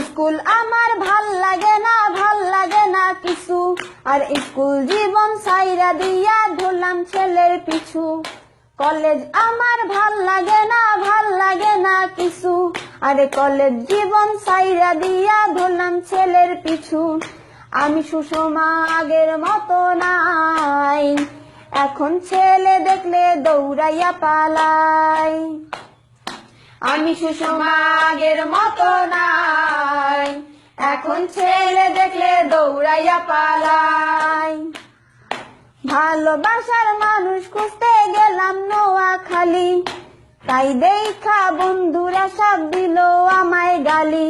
School আমার ভাল লাগে না কিছু, আর স্কুল জীবন ছাইরা দিয়া ধরলাম ছেলের পিছু। কলেজ আমার ভাল লাগে না কিছু, আরে কলেজ জীবন ছাইরা দিয়া ধরলাম ছেলের পিছু। আমি সুষমা আগের মতো নাই, এখন ছেলে দেখলে দৌড়াইয়া পালাই। আমি সুষমা আগের মতো নাই, এখন ছেলে দেখলে দৌড়াইয়া পালাই। ভালোবাসার মানুষ খুঁজতে গেলাম নোয়াখালী, তাই দেখা বন্ধুরা সব দিল আমায় গালি।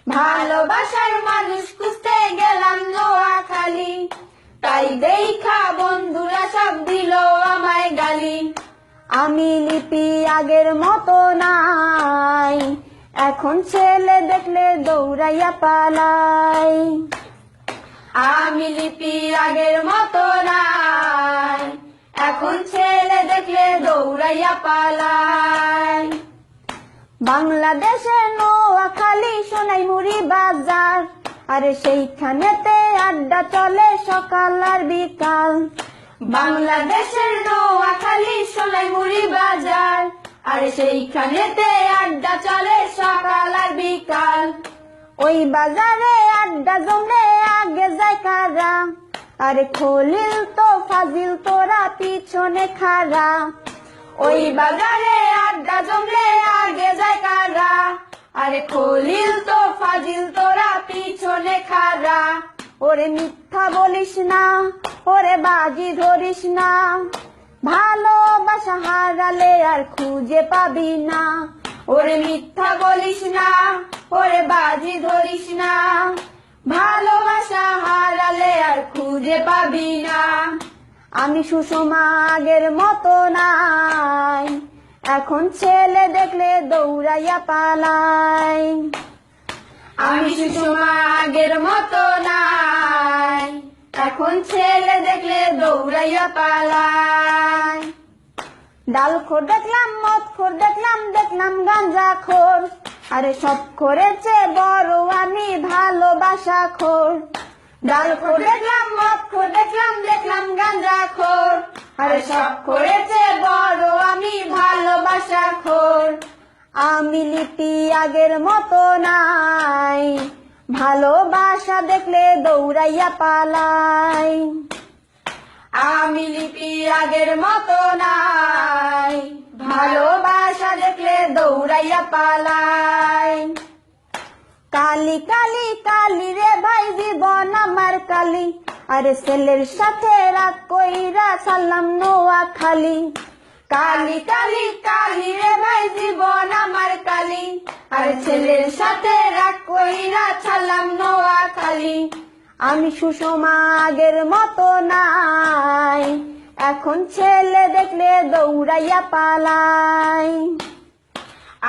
ভালোবাসার মানুষ খুঁজতে গেলাম নোয়াখালী, তাই দেখা বন্ধুরা সব দিল আমায় গালি। আমি লিপি আগের মতো নাই, এখন ছেলে দেখলে দৌড়াইয়া পালাই। আমি লিপি আগের মতো নাই, এখন ছেলে দেখলে দৌড়াইয়া পালাই। বাংলাদেশের নোয়াখালী সোনাইমুড়ি বাজার, আরে সেইখানেতে আড্ডা চলে সকাল আর বিকাল। বাংলাদেশের নোয়াখালী সোনাইমুড়ি বাজার, আরে সেইখানেতে আড্ডা চলে সকাল আর বিকাল। ওই বাজারে আড্ডা জমলে আগে যায় কারা, আরে খলিল তো ফাজিল তোরা পিছনে খাড়া। ওই বাজারে আড্ডা জমলে আগে যায় কারা, আরে খলিল তো ফাজিল তোরা পিছনে খাড়া। ওরে মিথ্যা বলিস না, ওরে বাজি ধরিস না, ভালোবাসা হারালে আর খুঁজে পাবি না। ওরে মিথ্যা বলিস না, ওরে বাজি ধরিস না, ভালোবাসা হারালে আর খুঁজে পাবি না। আমি সুষমা আগের মতো নাই, এখন ছেলে দেখলে দৌড়াইয়া পালাই। আমি সুষমা আগের মতো নাই, এখন ছেলে দেখলে দৌড়াইয়া পালাই। ডালখোর দেখলাম, মদখোর দেখলাম, দেখলাম গাঁজাখোর, আরে সব খোরের চেয়ে বড় আমি ভালোবাসা খোর। ডালখোর দেখলাম, মদখোর দেখলাম, দেখলাম গাঁজাখোর, আরে সব খোরের চেয়ে বড় আমি ভালোবাসা খোর। আমি লিপি আগের মতো নাই, ভালোবাসা দেখলে দৌড়াইয়া পালাই। আমি লিপি আগের মতো নাই, ভালোবাসা দেখলে দৌড়াইয়া পালাই। কালি কালি কালি রে ভাই জীবন আমার কালি, আরে ছেলের সাথে রাগ কইরা ছাড়লাম নোয়াখালী। কালি কালি কালি রে ভাই জীবন আমার কালি, আরে ছেলের সাথে রাগ কইরা ছাড়লাম নোয়াখালী। আমি সুষমা আগের মতো নাই, এখন ছেলে দেখলে দৌড়াইয়া পালাই।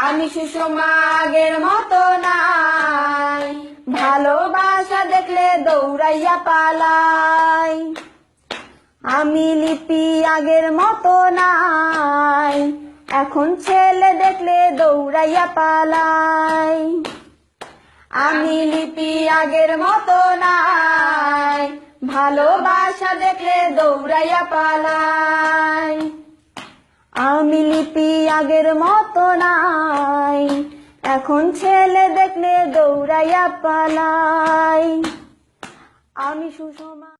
আমি সুষমা আগের মতো নাই, ভালোবাসা দেখলে দৌড়াইয়া পালাই। আমি লিপি আগের মতো নাই, এখন ছেলে দেখলে দৌড়াইয়া পালাই। আমি লিপি আগের মতো নাই, ভালোবাসা দেখলে দৌড়াইয়া পালাই। আমি লিপি আগের মতো নাই, এখন ছেলে দেখলে দৌড়াইয়া পালাই। আমি সুষমা।